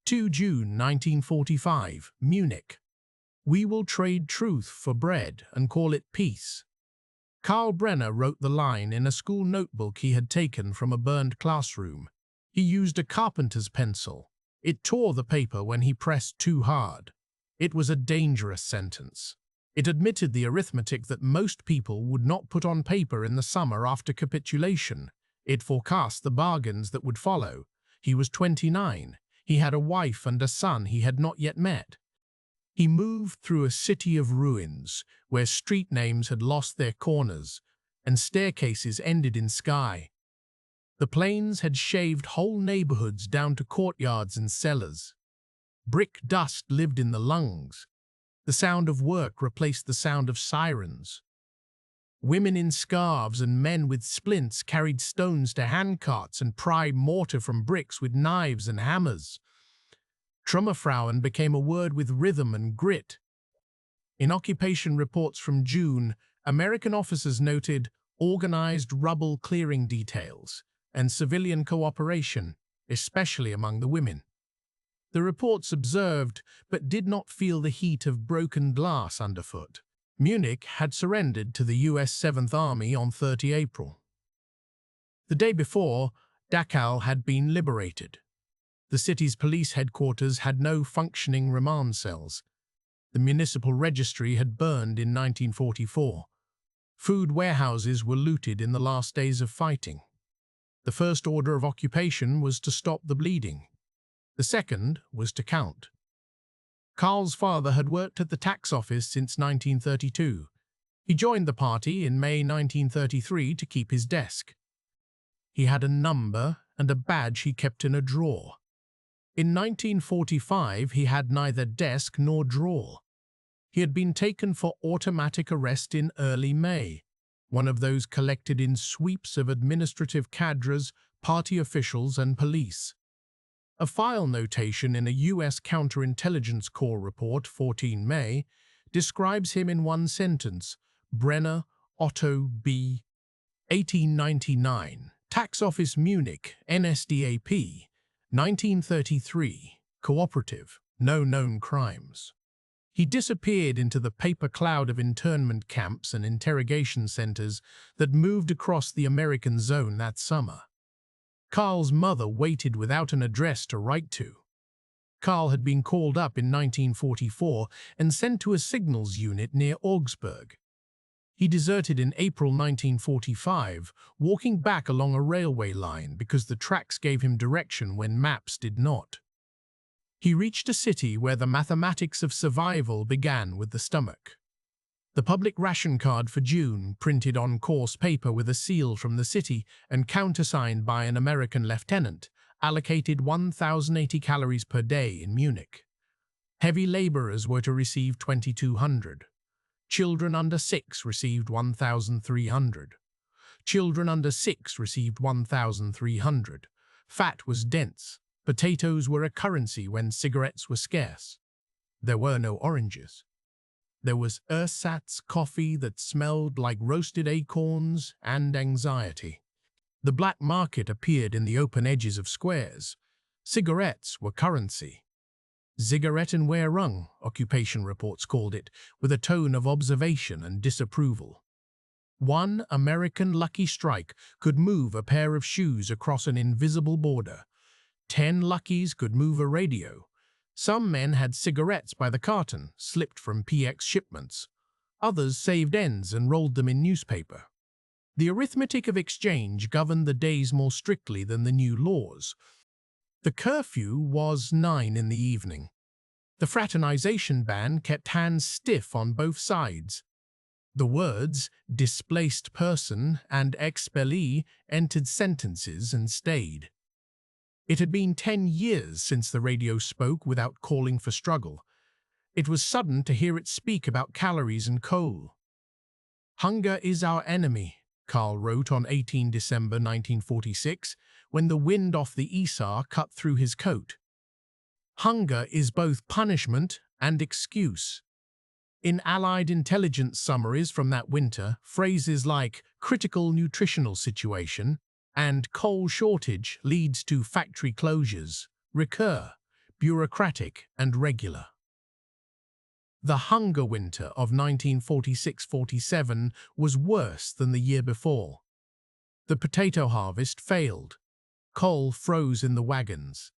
2 June 1945, Munich. We will trade truth for bread and call it peace. Karl Brenner wrote the line in a school notebook he had taken from a burned classroom. He used a carpenter's pencil. It tore the paper when he pressed too hard. It was a dangerous sentence. It admitted the arithmetic that most people would not put on paper in the summer after capitulation. It forecast the bargains that would follow. He was 29. He had a wife and a son he had not yet met. He moved through a city of ruins, where street names had lost their corners, and staircases ended in sky. The planes had shaved whole neighborhoods down to courtyards and cellars. Brick dust lived in the lungs. The sound of work replaced the sound of sirens. Women in scarves and men with splints carried stones to handcarts and pried mortar from bricks with knives and hammers. Trümmerfrauen became a word with rhythm and grit. In occupation reports from June, American officers noted organized rubble clearing details and civilian cooperation, especially among the women. The reports observed, but did not feel the heat of broken glass underfoot. Munich had surrendered to the US 7th Army on 30 April. The day before, Dachau had been liberated. The city's police headquarters had no functioning remand cells. The municipal registry had burned in 1944. Food warehouses were looted in the last days of fighting. The first order of occupation was to stop the bleeding. The second was to count. Karl's father had worked at the tax office since 1932. He joined the party in May 1933 to keep his desk. He had a number and a badge he kept in a drawer. In 1945, he had neither desk nor drawer. He had been taken for automatic arrest in early May, one of those collected in sweeps of administrative cadres, party officials, and police. A file notation in a U.S. Counterintelligence Corps report, 14 May, describes him in one sentence: Brenner, Otto B. 1899, Tax Office Munich, NSDAP, 1933, cooperative, no known crimes. He disappeared into the paper cloud of internment camps and interrogation centers that moved across the American zone that summer. Karl's mother waited without an address to write to. Karl had been called up in 1944 and sent to a signals unit near Augsburg. He deserted in April 1945, walking back along a railway line because the tracks gave him direction when maps did not. He reached a city where the mathematics of survival began with the stomach. The public ration card for June, printed on coarse paper with a seal from the city and countersigned by an American lieutenant, allocated 1,080 calories per day in Munich. Heavy laborers were to receive 2,200. Children under 6 received 1,300. Children under 6 received 1,300. Fat was dense. Potatoes were a currency when cigarettes were scarce. There were no oranges. There was ersatz coffee that smelled like roasted acorns and anxiety. The black market appeared in the open edges of squares. Cigarettes were currency. Zigarettenwährung, occupation reports called it, with a tone of observation and disapproval. One American lucky strike could move a pair of shoes across an invisible border. 10 luckies could move a radio. Some men had cigarettes by the carton, slipped from PX shipments. Others saved ends and rolled them in newspaper. The arithmetic of exchange governed the days more strictly than the new laws. The curfew was 9 in the evening. The fraternization ban kept hands stiff on both sides. The words displaced person and expellee entered sentences and stayed. It had been 10 years since the radio spoke without calling for struggle. It was sudden to hear it speak about calories and coal. Hunger is our enemy, Karl wrote on 18 December 1946, when the wind off the Isar cut through his coat. Hunger is both punishment and excuse. In Allied intelligence summaries from that winter, phrases like critical nutritional situation and coal shortage leads to factory closures recur. bureaucratic and regular. The hunger winter of 1946-47 was worse than the year before. The potato harvest failed. Coal froze in the wagons.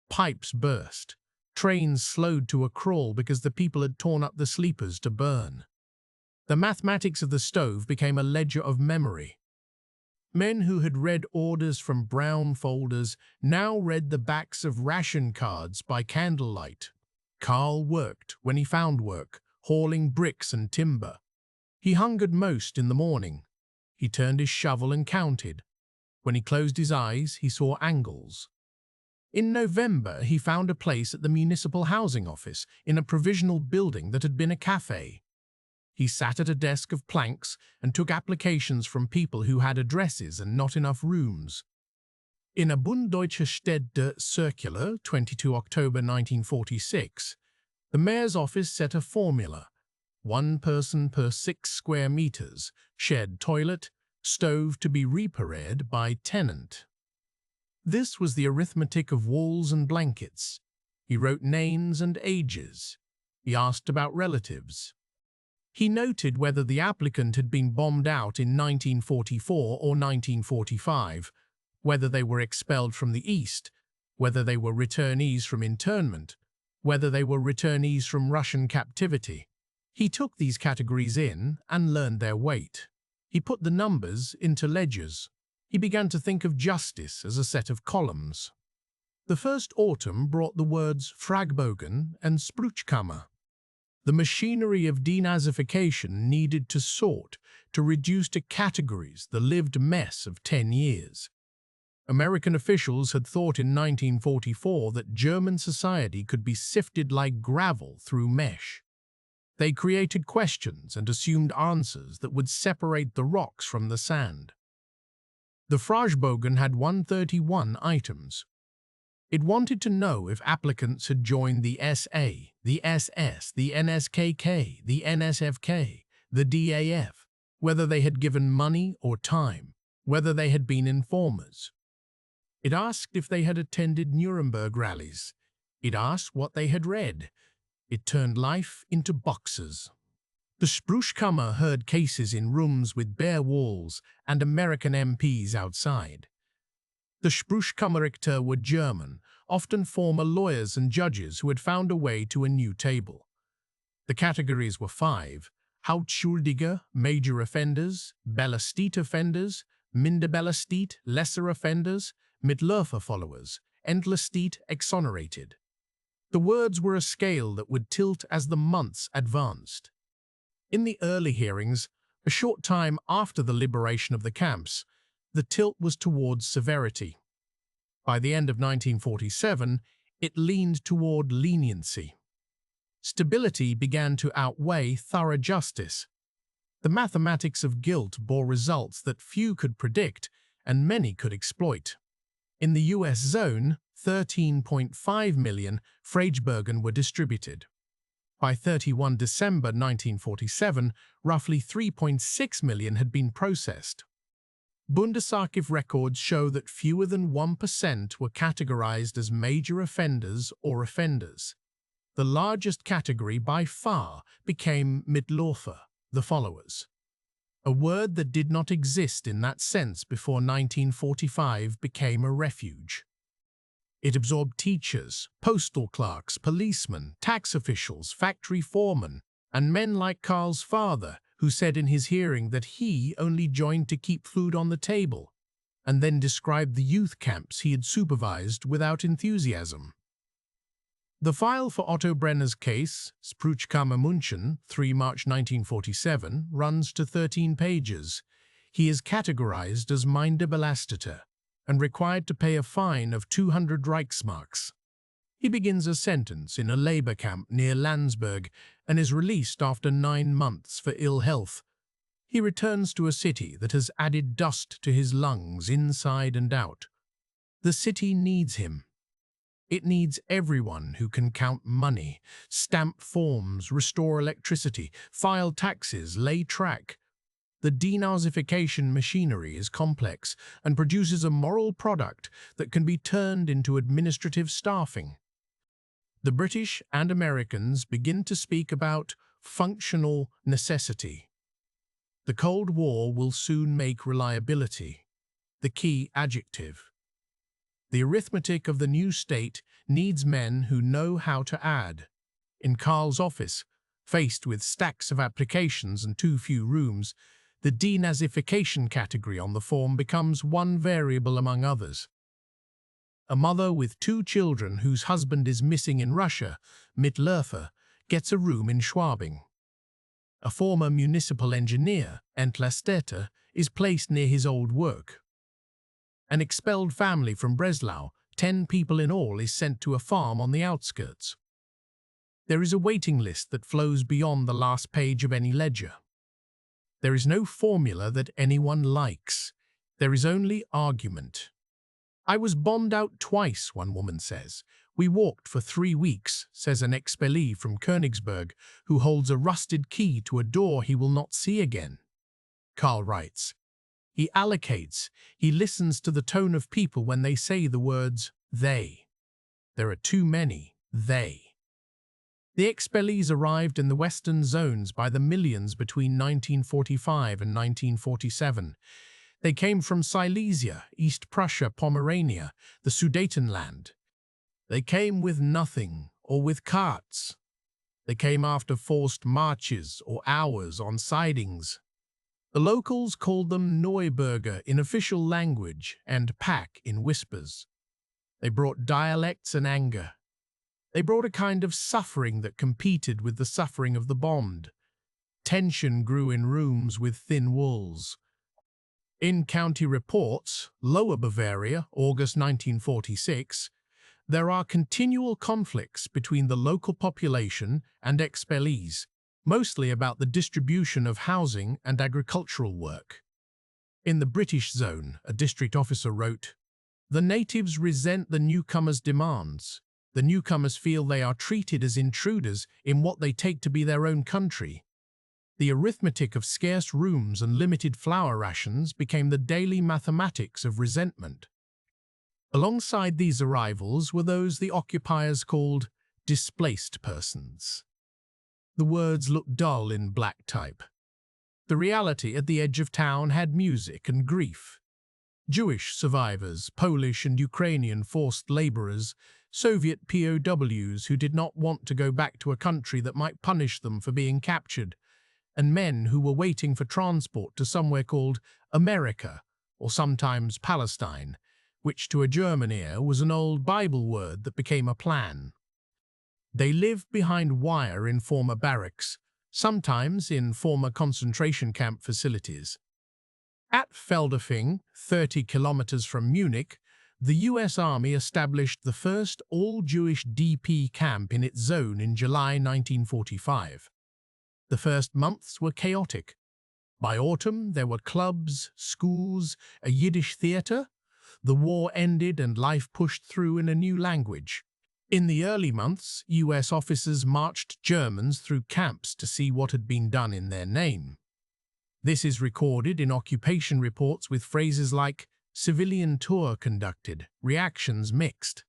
Pipes burst. Trains slowed to a crawl because the people had torn up the sleepers to burn. The mathematics of the stove became a ledger of memory. Men who had read orders from brown folders now read the backs of ration cards by candlelight. Carl worked when he found work, hauling bricks and timber. He hungered most in the morning. He turned his shovel and counted. When he closed his eyes, he saw angles. In November, he found a place at the municipal housing office in a provisional building that had been a cafe. He sat at a desk of planks and took applications from people who had addresses and not enough rooms. In a Bund Deutsche Städte circular, 22 October 1946, the mayor's office set a formula: 1 person per 6 square meters, shed toilet, stove to be repaired by tenant. This was the arithmetic of walls and blankets. He wrote names and ages. He asked about relatives. He noted whether the applicant had been bombed out in 1944 or 1945, whether they were expelled from the East, whether they were returnees from internment, whether they were returnees from Russian captivity. He took these categories in and learned their weight. He put the numbers into ledgers. He began to think of justice as a set of columns. The first autumn brought the words Fragbogen and Spruchkammer. The machinery of denazification needed to sort, to reduce to categories the lived mess of 10 years. American officials had thought in 1944 that German society could be sifted like gravel through mesh. They created questions and assumed answers that would separate the rocks from the sand. The Fragbogen had 131 items. It wanted to know if applicants had joined the SA, the SS, the NSKK, the NSFK, the DAF, whether they had given money or time, whether they had been informers. It asked if they had attended Nuremberg rallies. It asked what they had read. It turned life into boxes. The Spruchkammer heard cases in rooms with bare walls and American MPs outside. The Spruchkammerrichter were German, often former lawyers and judges who had found a way to a new table. The categories were 5: Hauptschuldige, major offenders, Belastet offenders, Minderbelastet, lesser offenders, Mitläufer followers, Entlastet, exonerated. The words were a scale that would tilt as the months advanced. In the early hearings, a short time after the liberation of the camps, the tilt was towards severity. By the end of 1947, it leaned toward leniency. Stability began to outweigh thorough justice. The mathematics of guilt bore results that few could predict and many could exploit. In the US zone, 13.5 million Fragbogen were distributed. By 31 December 1947, roughly 3.6 million had been processed. Bundesarchiv records show that fewer than 1% were categorized as major offenders or offenders. The largest category by far became Mitläufer, the followers. A word that did not exist in that sense before 1945 became a refuge. It absorbed teachers, postal clerks, policemen, tax officials, factory foremen, and men like Karl's father, who said in his hearing that he only joined to keep food on the table, and then described the youth camps he had supervised without enthusiasm. The file for Otto Brenner's case, Spruchkammer München, 3 March 1947, runs to 13 pages. He is categorized as Minderbelasteter and required to pay a fine of 200 Reichsmarks. He begins a sentence in a labor camp near Landsberg and is released after 9 months for ill health. He returns to a city that has added dust to his lungs inside and out. The city needs him. It needs everyone who can count money, stamp forms, restore electricity, file taxes, lay track. The denazification machinery is complex and produces a moral product that can be turned into administrative staffing. The British and Americans begin to speak about functional necessity. The Cold War will soon make reliability the key adjective. The arithmetic of the new state needs men who know how to add. In Karl's office, faced with stacks of applications and too few rooms, the denazification category on the form becomes one variable among others. A mother with 2 children whose husband is missing in Russia, Mittelhofer, gets a room in Schwabing. A former municipal engineer, Entlasteter, is placed near his old work. An expelled family from Breslau, 10 people in all, is sent to a farm on the outskirts. There is a waiting list that flows beyond the last page of any ledger. There is no formula that anyone likes. There is only argument. "I was bombed out twice," one woman says. "We walked for 3 weeks," says an expellee from Königsberg, who holds a rusted key to a door he will not see again. Karl writes, he allocates, he listens to the tone of people when they say the words "they." There are too many "they." The expellees arrived in the western zones by the millions between 1945 and 1947. They came from Silesia, East Prussia, Pomerania, the Sudetenland. They came with nothing or with carts. They came after forced marches or hours on sidings. The locals called them Neubürger in official language and Pack in whispers. They brought dialects and anger. They brought a kind of suffering that competed with the suffering of the bombed. Tension grew in rooms with thin walls. In County Reports, Lower Bavaria, August 1946, there are continual conflicts between the local population and expellees, mostly about the distribution of housing and agricultural work. In the British zone, a district officer wrote, "The natives resent the newcomers' demands. The newcomers feel they are treated as intruders in what they take to be their own country." The arithmetic of scarce rooms and limited flour rations became the daily mathematics of resentment. Alongside these arrivals were those the occupiers called displaced persons. The words looked dull in black type. The reality at the edge of town had music and grief. Jewish survivors, Polish and Ukrainian forced laborers, Soviet POWs who did not want to go back to a country that might punish them for being captured, and men who were waiting for transport to somewhere called America, or sometimes Palestine, which to a German ear was an old Bible word that became a plan. They lived behind wire in former barracks, sometimes in former concentration camp facilities. At Feldafing, 30 kilometers from Munich, the US Army established the first all-Jewish DP camp in its zone in July 1945. The first months were chaotic. By autumn, there were clubs, schools, a Yiddish theater. The war ended and life pushed through in a new language. In the early months, US officers marched Germans through camps to see what had been done in their name. This is recorded in occupation reports with phrases like "civilian tour conducted, reactions mixed."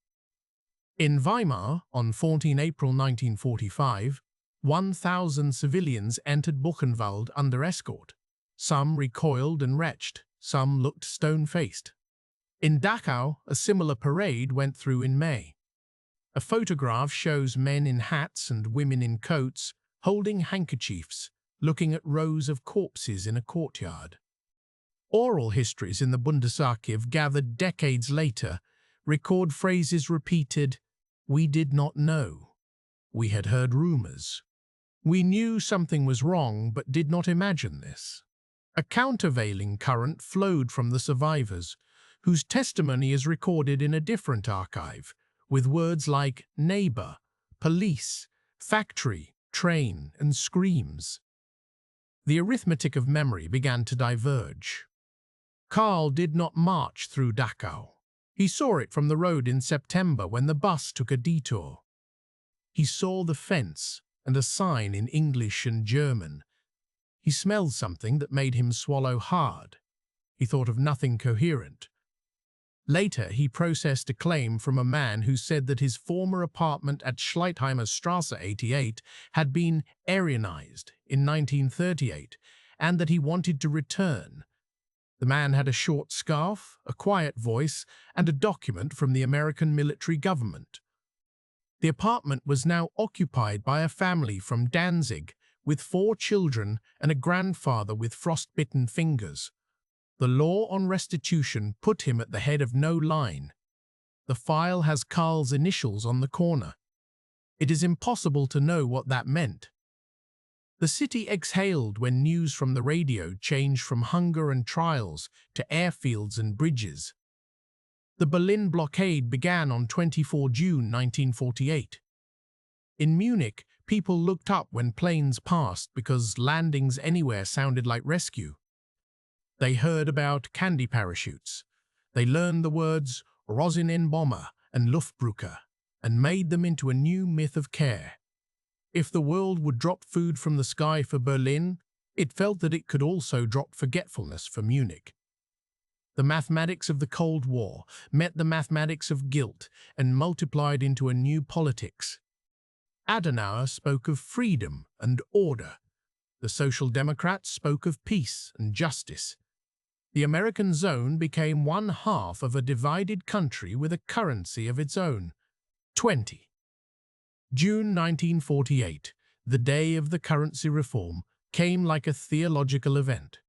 In Weimar, on 14 April 1945, 1,000 civilians entered Buchenwald under escort. Some recoiled and retched, some looked stone-faced. In Dachau, a similar parade went through in May. A photograph shows men in hats and women in coats, holding handkerchiefs, looking at rows of corpses in a courtyard. Oral histories in the Bundesarchiv gathered decades later record phrases repeated: "We did not know. We had heard rumors. We knew something was wrong but did not imagine this." A countervailing current flowed from the survivors, whose testimony is recorded in a different archive, with words like neighbor, police, factory, train, and screams. The arithmetic of memory began to diverge. Karl did not march through Dachau. He saw it from the road in September when the bus took a detour. He saw the fence and a sign in English and German. He smelled something that made him swallow hard. He thought of nothing coherent. Later, he processed a claim from a man who said that his former apartment at Schleitheimer Strasse 88 had been Aryanized in 1938 and that he wanted to return. The man had a short scarf, a quiet voice, and a document from the American military government. The apartment was now occupied by a family from Danzig, with 4 children and a grandfather with frostbitten fingers. The law on restitution put him at the head of no line. The file has Karl's initials on the corner. It is impossible to know what that meant. The city exhaled when news from the radio changed from hunger and trials to airfields and bridges. The Berlin blockade began on 24 June 1948. In Munich, people looked up when planes passed because landings anywhere sounded like rescue. They heard about candy parachutes. They learned the words Rosinenbomber and Luftbrücke and made them into a new myth of care. If the world would drop food from the sky for Berlin, it felt that it could also drop forgetfulness for Munich. The mathematics of the Cold War met the mathematics of guilt and multiplied into a new politics. Adenauer spoke of freedom and order. The Social Democrats spoke of peace and justice. The American zone became one half of a divided country with a currency of its own. 20. June 1948, the day of the currency reform, came like a theological event.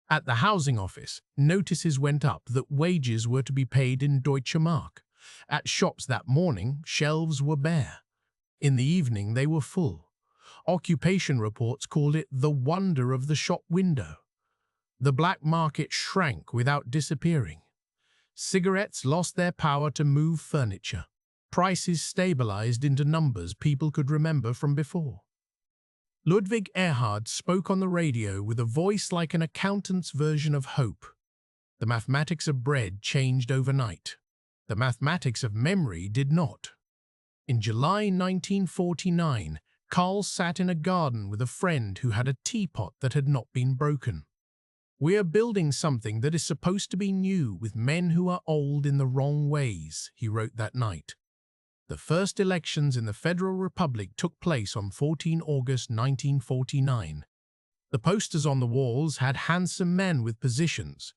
At the housing office, notices went up that wages were to be paid in Deutsche Mark. At shops that morning, shelves were bare. In the evening, they were full. Occupation reports called it the wonder of the shop window. The black market shrank without disappearing. Cigarettes lost their power to move furniture. Prices stabilized into numbers people could remember from before. Ludwig Erhard spoke on the radio with a voice like an accountant's version of hope. The mathematics of bread changed overnight. The mathematics of memory did not. In July 1949, Karl sat in a garden with a friend who had a teapot that had not been broken. "We are building something that is supposed to be new with men who are old in the wrong ways," he wrote that night. The first elections in the Federal Republic took place on 14 August 1949. The posters on the walls had handsome men with positions.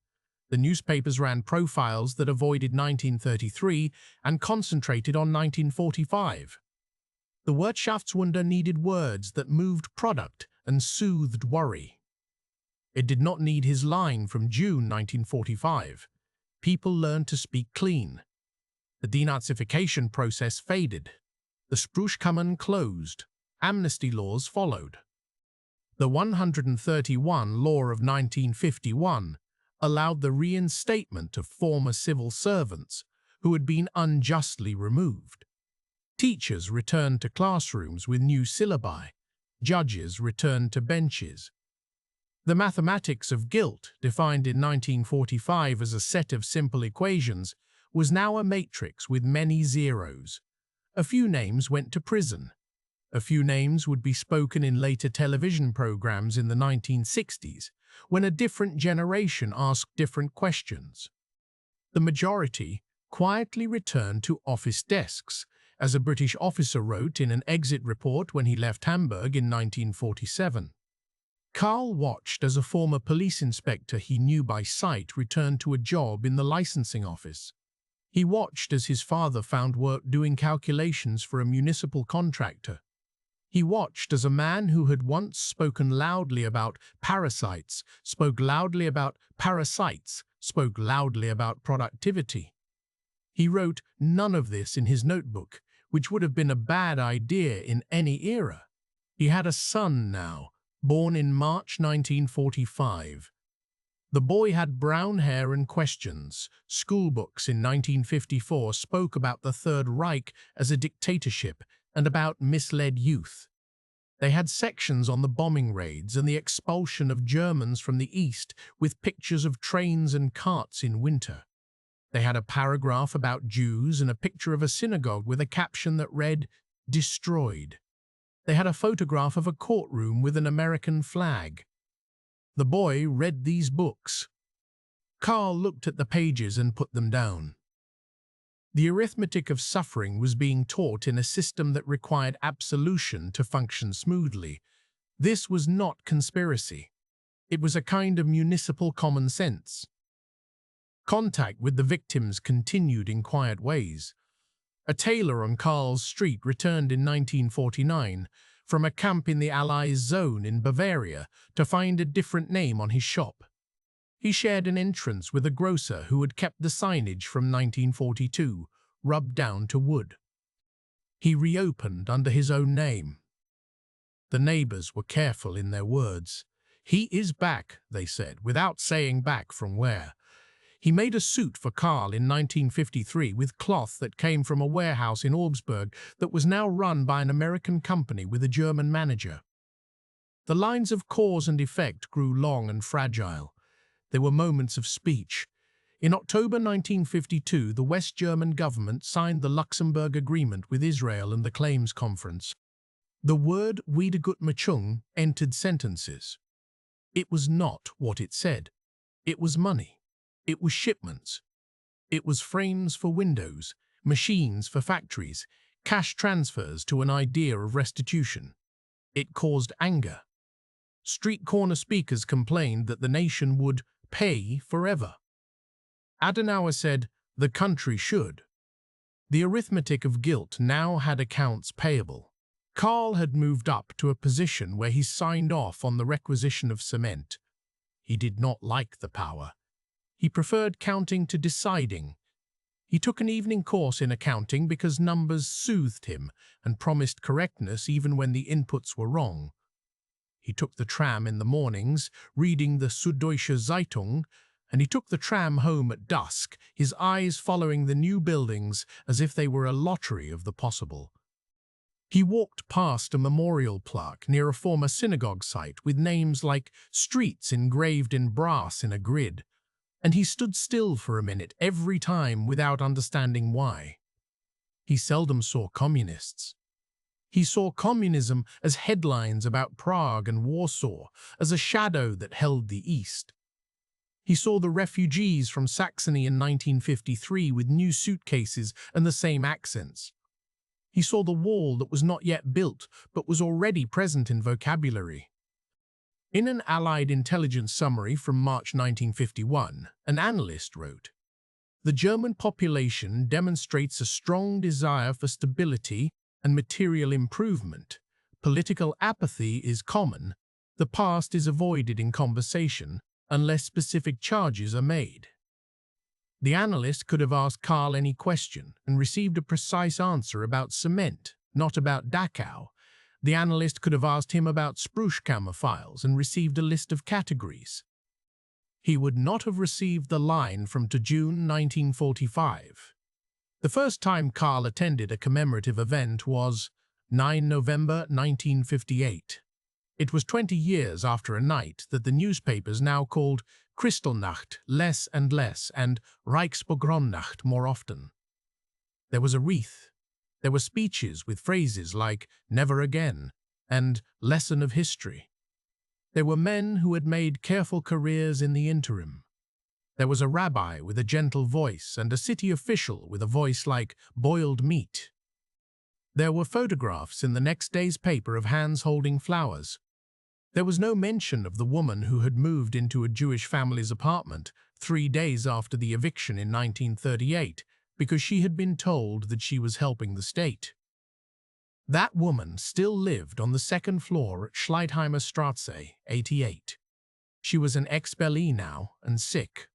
The newspapers ran profiles that avoided 1933 and concentrated on 1945. The Wirtschaftswunder needed words that moved product and soothed worry. It did not need his line from June 1945. People learned to speak clean. The denazification process faded. The Sprüchkammern closed. Amnesty laws followed. The 131 law of 1951 allowed the reinstatement of former civil servants who had been unjustly removed. Teachers returned to classrooms with new syllabi. Judges returned to benches. The mathematics of guilt, defined in 1945 as a set of simple equations, was now a matrix with many zeros. A few names went to prison. A few names would be spoken in later television programs in the 1960s, when a different generation asked different questions. The majority quietly returned to office desks, as a British officer wrote in an exit report when he left Hamburg in 1947. Karl watched as a former police inspector he knew by sight returned to a job in the licensing office. He watched as his father found work doing calculations for a municipal contractor. He watched as a man who had once spoken loudly about parasites spoke loudly about parasites, spoke loudly about productivity. He wrote none of this in his notebook, which would have been a bad idea in any era. He had a son now, born in March 1945. The boy had brown hair and questions. Schoolbooks in 1954 spoke about the Third Reich as a dictatorship and about misled youth. They had sections on the bombing raids and the expulsion of Germans from the East with pictures of trains and carts in winter. They had a paragraph about Jews and a picture of a synagogue with a caption that read, "Destroyed." They had a photograph of a courtroom with an American flag. The boy read these books. Karl looked at the pages and put them down. The arithmetic of suffering was being taught in a system that required absolution to function smoothly. This was not conspiracy. It was a kind of municipal common sense. Contact with the victims continued in quiet ways. A tailor on Karl's street returned in 1949 from a camp in the Allies zone in Bavaria to find a different name on his shop. He shared an entrance with a grocer who had kept the signage from 1942, rubbed down to wood. He reopened under his own name. The neighbors were careful in their words. "He is back," they said, without saying back from where. He made a suit for Karl in 1953 with cloth that came from a warehouse in Augsburg that was now run by an American company with a German manager. The lines of cause and effect grew long and fragile. There were moments of speech. In October 1952, the West German government signed the Luxembourg Agreement with Israel and the Claims Conference. The word Wiedergutmachung entered sentences. It was not what it said. It was money. It was shipments. It was frames for windows, machines for factories, cash transfers to an idea of restitution. It caused anger. Street corner speakers complained that the nation would pay forever. Adenauer said, "The country should." The arithmetic of guilt now had accounts payable. Karl had moved up to a position where he signed off on the requisition of cement. He did not like the power. He preferred counting to deciding. He took an evening course in accounting because numbers soothed him and promised correctness even when the inputs were wrong. He took the tram in the mornings, reading the Süddeutsche Zeitung, and he took the tram home at dusk, his eyes following the new buildings as if they were a lottery of the possible. He walked past a memorial plaque near a former synagogue site with names like streets engraved in brass in a grid, and he stood still for a minute every time without understanding why. He seldom saw communists. He saw communism as headlines about Prague and Warsaw, as a shadow that held the East. He saw the refugees from Saxony in 1953 with new suitcases and the same accents. He saw the wall that was not yet built, but was already present in vocabulary. In an Allied intelligence summary from March 1951, an analyst wrote, "The German population demonstrates a strong desire for stability and material improvement. Political apathy is common. The past is avoided in conversation unless specific charges are made." The analyst could have asked Karl any question and received a precise answer about cement, not about Dachau. The analyst could have asked him about Spruchkammer files and received a list of categories. He would not have received the line from June 1945. The first time Karl attended a commemorative event was 9 November 1958. It was 20 years after a night that the newspapers now called Kristallnacht less and less and Reichspogromnacht more often. There was a wreath. There were speeches with phrases like "never again" and "lesson of history." There were men who had made careful careers in the interim. There was a rabbi with a gentle voice and a city official with a voice like boiled meat. There were photographs in the next day's paper of hands holding flowers. There was no mention of the woman who had moved into a Jewish family's apartment 3 days after the eviction in 1938 because she had been told that she was helping the state. That woman still lived on the second floor at Schleitheimer Straße, 88. She was an expellee now and sick.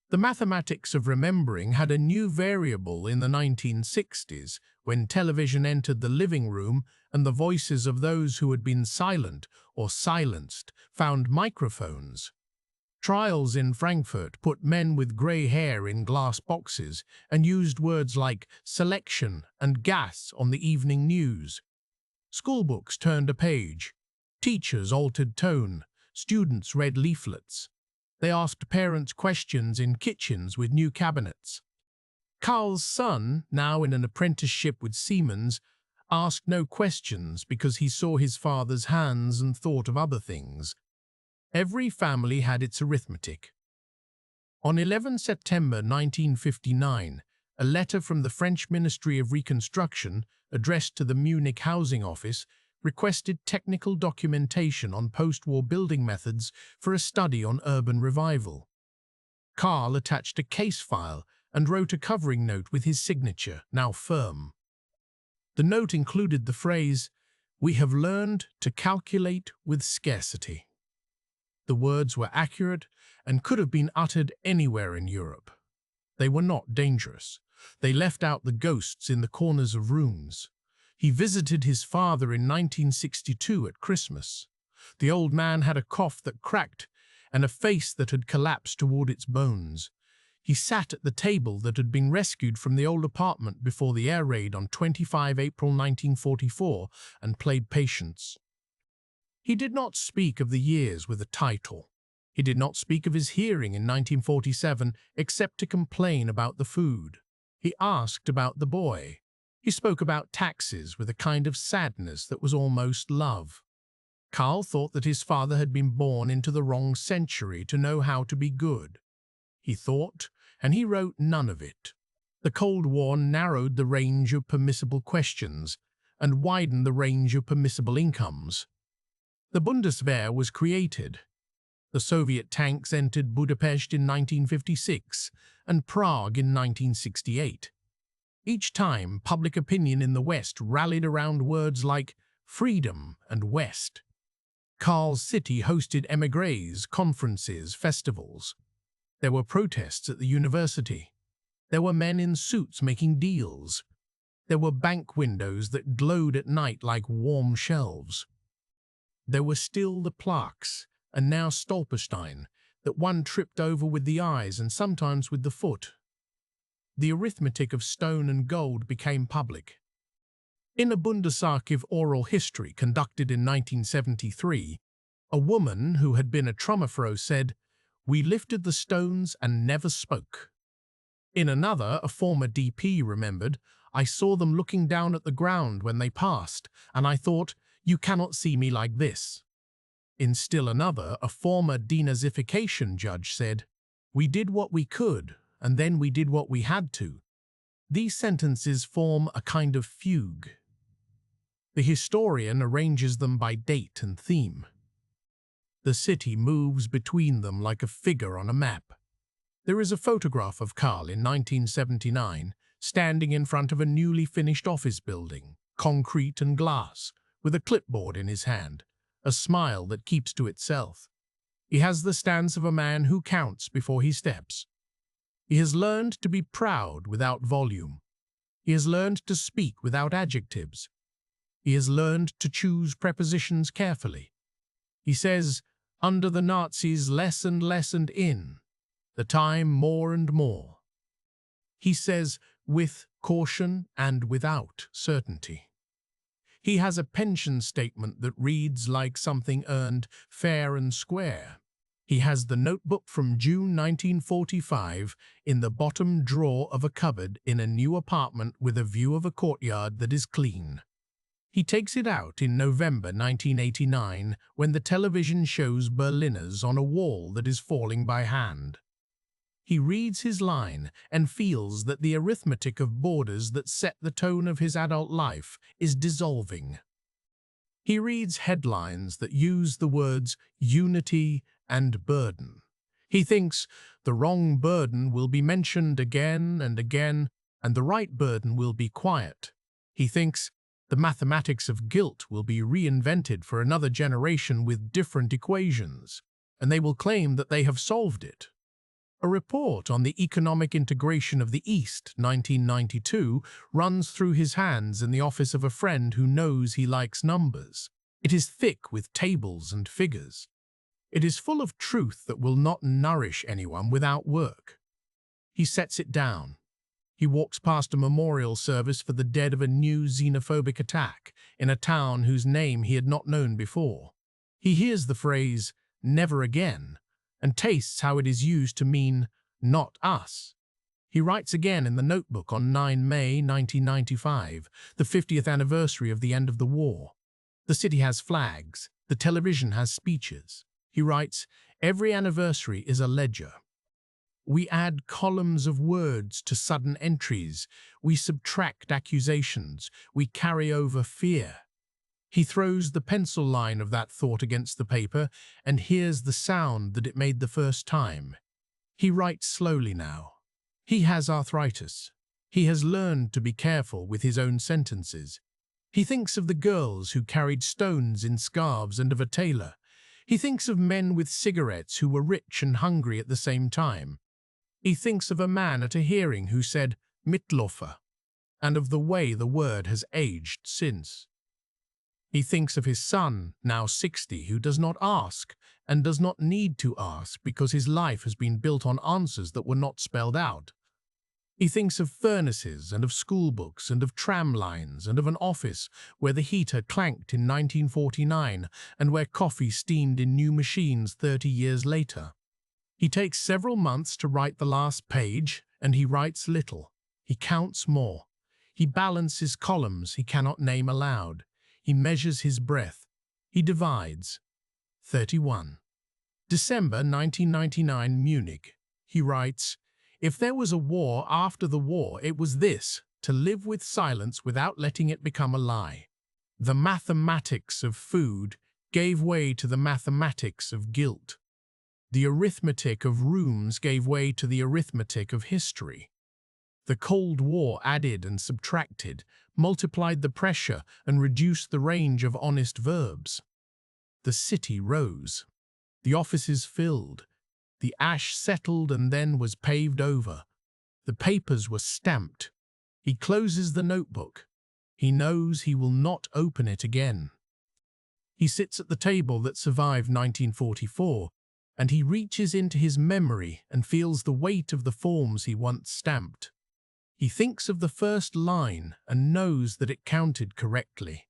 The mathematics of remembering had a new variable in the 1960s when television entered the living room and the voices of those who had been silent or silenced found microphones. Trials in Frankfurt put men with grey hair in glass boxes and used words like selection and gas on the evening news. Schoolbooks turned a page. Teachers altered tone. Students read leaflets. They asked parents questions in kitchens with new cabinets. Karl's son, now in an apprenticeship with Siemens, asked no questions because he saw his father's hands and thought of other things. Every family had its arithmetic. On 11 September 1959, a letter from the French Ministry of Reconstruction, addressed to the Munich Housing Office, requested technical documentation on post-war building methods for a study on urban revival. Karl attached a case file and wrote a covering note with his signature, now firm. The note included the phrase, "We have learned to calculate with scarcity." The words were accurate and could have been uttered anywhere in Europe. They were not dangerous. They left out the ghosts in the corners of rooms. He visited his father in 1962 at Christmas. The old man had a cough that cracked and a face that had collapsed toward its bones. He sat at the table that had been rescued from the old apartment before the air raid on 25 April 1944 and played patience. He did not speak of the years with a title. He did not speak of his hearing in 1947 except to complain about the food. He asked about the boy. He spoke about taxes with a kind of sadness that was almost love. Karl thought that his father had been born into the wrong century to know how to be good. He thought, and he wrote none of it. The Cold War narrowed the range of permissible questions and widened the range of permissible incomes. The Bundeswehr was created. The Soviet tanks entered Budapest in 1956 and Prague in 1968. Each time, public opinion in the West rallied around words like freedom and West. Karl's city hosted émigrés, conferences, festivals. There were protests at the university. There were men in suits making deals. There were bank windows that glowed at night like warm shelves. There were still the plaques, and now Stolperstein, that one tripped over with the eyes and sometimes with the foot. The arithmetic of stone and gold became public. In a Bundesarchiv oral history conducted in 1973, a woman who had been a Trümmerfrau said, "We lifted the stones and never spoke." In another, a former DP remembered, "I saw them looking down at the ground when they passed, and I thought, you cannot see me like this." In still another, a former denazification judge said, "We did what we could, and then we did what we had to." These sentences form a kind of fugue. The historian arranges them by date and theme. The city moves between them like a figure on a map. There is a photograph of Karl in 1979, standing in front of a newly finished office building, concrete and glass, with a clipboard in his hand, a smile that keeps to itself. He has the stance of a man who counts before he steps. He has learned to be proud without volume. He has learned to speak without adjectives. He has learned to choose prepositions carefully. He says, under the Nazis less and less and in, the time more and more. He says with caution and without certainty. He has a pension statement that reads like something earned fair and square. He has the notebook from June 1945 in the bottom drawer of a cupboard in a new apartment with a view of a courtyard that is clean. He takes it out in November 1989 when the television shows Berliners on a wall that is falling by hand. He reads his line and feels that the arithmetic of borders that set the tone of his adult life is dissolving. He reads headlines that use the words unity and burden. He thinks the wrong burden will be mentioned again and again, and the right burden will be quiet. He thinks the mathematics of guilt will be reinvented for another generation with different equations, and they will claim that they have solved it. A report on the economic integration of the East, 1992, runs through his hands in the office of a friend who knows he likes numbers. It is thick with tables and figures. It is full of truth that will not nourish anyone without work. He sets it down. He walks past a memorial service for the dead of a new xenophobic attack in a town whose name he had not known before. He hears the phrase, "never again," and tastes how it is used to mean, "not us." He writes again in the notebook on 9 May 1995, the 50th anniversary of the end of the war. The city has flags. The television has speeches. He writes, "Every anniversary is a ledger." We add columns of words to sudden entries. We subtract accusations. We carry over fear. He throws the pencil line of that thought against the paper and hears the sound that it made the first time. He writes slowly now. He has arthritis. He has learned to be careful with his own sentences. He thinks of the girls who carried stones in scarves and of a tailor. He thinks of men with cigarettes who were rich and hungry at the same time. He thinks of a man at a hearing who said "Mitläufer," and of the way the word has aged since. He thinks of his son, now 60, who does not ask and does not need to ask because his life has been built on answers that were not spelled out. He thinks of furnaces and of schoolbooks and of tram lines and of an office where the heater clanked in 1949 and where coffee steamed in new machines 30 years later. He takes several months to write the last page, and he writes little. He counts more. He balances columns he cannot name aloud. He measures his breath. He divides. 31. December 1999, Munich. He writes, "If there was a war after the war, it was this, to live with silence without letting it become a lie. The mathematics of food gave way to the mathematics of guilt. The arithmetic of rooms gave way to the arithmetic of history. The Cold War added and subtracted, multiplied the pressure and reduced the range of honest verbs. The city rose. The offices filled. The ash settled and then was paved over. The papers were stamped. He closes the notebook. He knows he will not open it again. He sits at the table that survived 1944, and he reaches into his memory and feels the weight of the forms he once stamped. He thinks of the first line and knows that it counted correctly.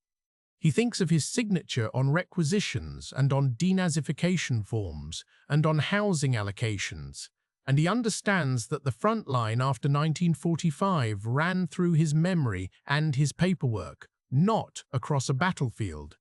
He thinks of his signature on requisitions and on denazification forms and on housing allocations, and he understands that the front line after 1945 ran through his memory and his paperwork, not across a battlefield.